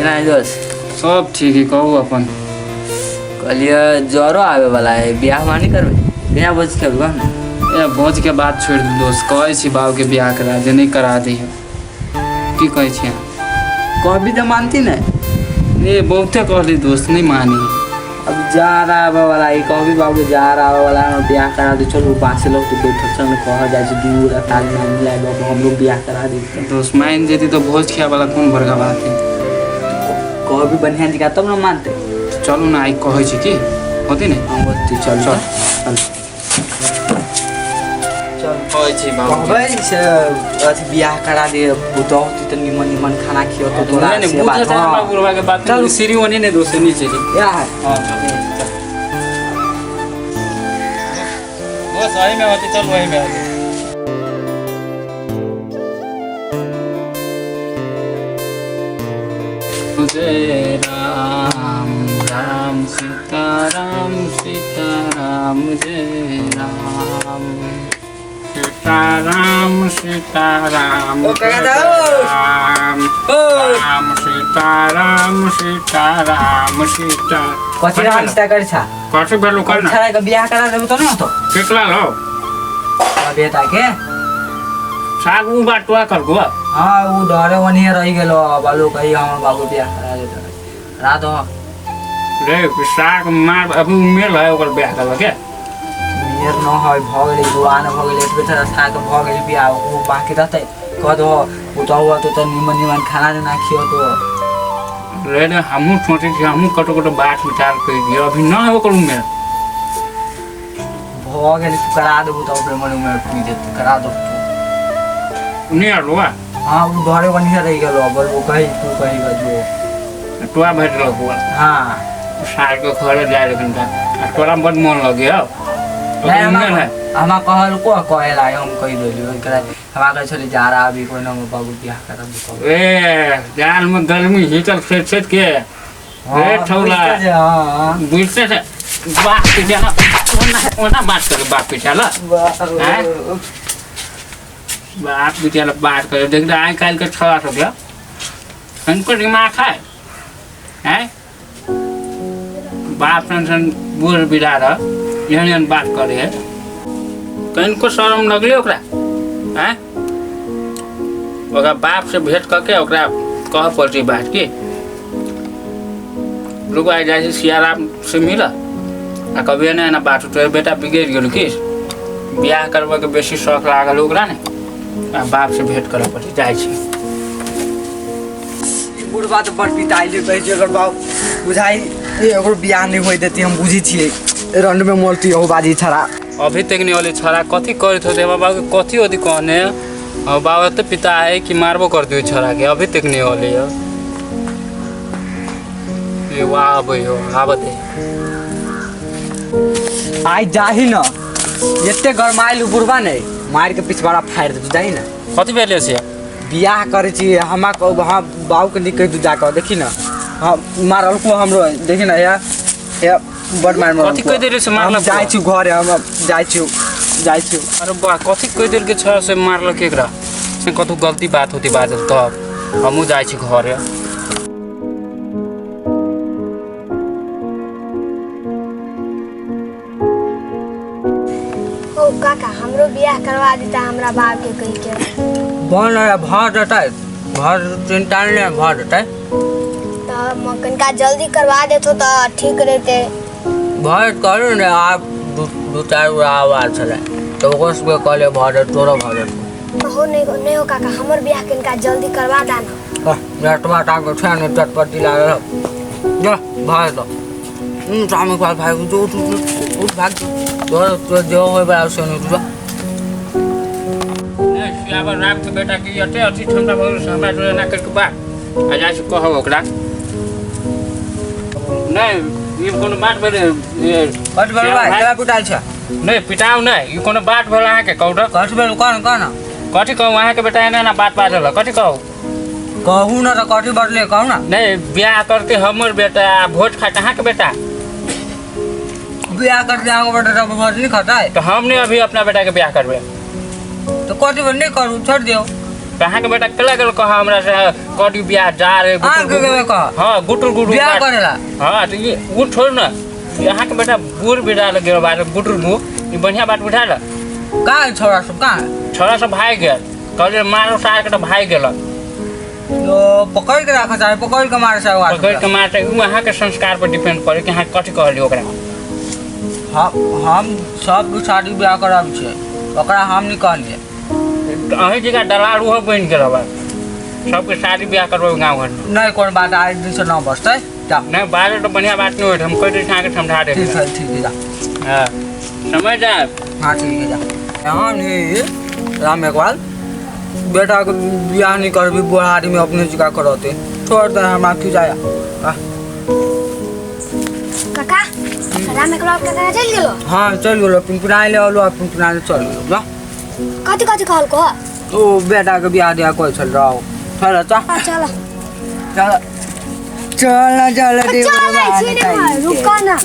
केना है दोस्त? सब ठीक है। कहू अपन। कहलिए जरो आवे वाला है, ब्याह मानी करबे? बिना बोझ के ना ए भोज के बात छोड़ दे दोस्त। कहै छी बाबू के ब्याह करा दे, नहीं करा दी है। की कहै छी? कभी तो मानती नहीं। ये बहुते कहली दोस्त, नहीं मानी। अब जा रहा आवे वाला है, कभी बाबू जा रहा आवे वाला है, ब्याह करा दे। चलो पास लोग तो बैठक संग कह जाए छी दूर ताज मान लागे हम लोग ब्याह करा दे। दोस्त मान जेती तो भोज खिया वाला कौन बड़का बात है? कभी बढ़िया दिखा तब ना मानते। चलू ना, आई कहै छी की होती नहीं। हम होती चल चल चल कहै छी बाबू कहबै से अथी ब्याह करा दे, बुतौ तो निमन निमन खाना खियो तो तोरा नहीं से बुझे बात। जाए बाबू बुढ़वा के बात। चल। चल सीरी वनी ने दोस्त नीचे जी। या है हां चल वो सही में होती। चल वही में होती। जय राम राम सीता राम जय राम सीता राम ओ कह दो। राम राम सीता कथी रास्ता कर छा कथी भेलु करना छरा के ब्याह करा देबो तो ना तो केकला लो बेटा के सागु बाटवा करगो। हां उ डरे वनी रही गेलो बालू कही हमर बाबू ब्याह करा दे रात हो रे साग मार अभी मेल है ओकर ब्याह करबा के मेर न है भगले दुआन भगले एक बेटा साग भगले ब्याह उ बाकी रहते कह दो उ तो हुआ तो निमन निमन खाना ना खियो तो रे ने हमहु सोचे कि हमहु कटो कटो बात विचार कर दियो। अभी न है ओकर में भगले करा देबो तो ओकर मन में पी दे करा दो नहीं आलोआ। हां उ डरे वनी रही गेलो बोल वो कही तू कही जो टुआ भेट लो हुआ। हां साग के घरे जाए लेकिन तोरा बड़ मन लगे हो। हमा कहल को कहला हम कहि देलियो एकरा हमा कह छली जा रहा अभी कोई न बाबू ब्याह करब तो ए जान में गर्मी हीटर सेट के रे ठौला हां बुझते से बात के जाना ओना बात कर बात पे चला हैं बात भी चला बात कर देख आई काल के छड़ा सब गया इनको दिमाग है बाप सन बूढ़ बिड़ा रहा यहन बात करे है कहीं को शर्म लगले ओकरा हैं ओकरा बाप से भेंट करके ओकरा कह पड़ती बात की लोग आ जाए सियाराम से मिला आ कभी ना बात तो बेटा बिगड़ गेल कि ब्याह करबा के बेसी शौक लागल ओकरा ने आ बाप से भेंट करे पड़ती जाए छी। बुढ़वा तो बड़ पिताइले कहे छै अगर बाप बुझाई एगो बियाह नहीं होई देती हम बुझी छिए रंड में मोलती हो बाजी छरा अभी तक नहीं वाले छड़ा कथी करत होते बाबा के कथी होती कहने और बाबा तो पिता है कि मारबो कर दियो छड़ा के अभी तक नहीं वाले ये वाह भयो आवते आई जाही न एते गरमाइल बुढ़वा नहीं मार के पिछवाड़ा फाड़ दे जाही न कथी भेले से बियाह करे छी हमा को हां बाऊ के निकल दू जाके देखी न हम मारल को हमरो देखी न या बड़ मार कथी कह देले से मारल जाई छी घर हम जाई छी अरे बा कथी कह देल के छ से मारल केकरा से कथू गलती बात होती बाजल तब हमहु जाई छी घर ओ काका हमरो बियाह करवा देता हमरा बाप के कहि के बन भर देतै भर चिंता नहीं भर देतै तो कनका जल्दी करवा देतो तो ठीक रहते भर करू ने आप दो चार आवाज चले तो ओकस के कहले भर तोरा भर हो नहीं हो काका हमर बियाह कनका जल्दी करवा दाना नेटवा टांग छे ने चटपटी लागल जा भाग दो सामने का भाई जो उठ भाग तो जो होय बा सुन तू सियावर राम के बेटा की अटे अति ठंडा भर समय जो ना करके बा आ जाय से कहो ओकरा नहीं ये कोनो बात भेले ये कट बल भाई केला पिटाल छ नहीं पिटाऊ नहीं ये कोनो बात भेल अहाँ के कहू तो कट बल कौन कथी कहू अहाँ के बेटा एना ना बात बाजल कथी कहू कहू ना तो कथी बदले कहू ना नहीं ब्याह करके हमर बेटा भोज खात अहाँ के बेटा ब्याह कर जाओ बेटा तो भोज नहीं खाता है तो हम नहीं अभी अपना बेटा के ब्याह करबे तो कथी बल नहीं करू छोड़ दियो कहाँ के बेटा कला गल कहा हमरा से कटी बियाह जा रे हाँ के कह हाँ गुटुर गुटुर बियाह करेला हाँ तो ये वो छोड़ ना यहाँ के बेटा बूढ़ बिड़ा लगे बात गुटुर मुँह ये बढ़िया बात बिठा ला कहाँ है छोरा सब कहाँ है छोरा सब भाई गया कहले मारो सार के तो भाई गेल तो पकड़ के रखा चाहे पकड़ के मारे से पकड़ के मारते वहाँ के संस्कार पर डिपेंड करे कि हाँ कथी कहली ओकरा हम सब शादी ब्याह कराब छे ओकरा हम नहीं कहलिए अही जगह दलाल वो बन गेल बा सबके शादी ब्याह करबो गाँव घर में नहीं कोई बात आज दिन से ना बसते जा नहीं बाहर तो बढ़िया बात नहीं हो हम कोई दिन आगे समझा दे ठीक है जा हाँ समझ जा हाँ ठीक है जा यहाँ नहीं राम इकबाल बेटा को ब्याह नहीं कर भी बुढ़ा आदमी अपने जगह करते छोड़ दे हम आखिर जाया काका राम एकबाल काका चल गेलो हाँ चल गेलो पिंपराई ले आलो पिंपराई चल गेलो जा कति कति कहल को तो बेटा के ब्याह दिया कोई चल रहा हो चल अच्छा चल चल चल चल रुक ना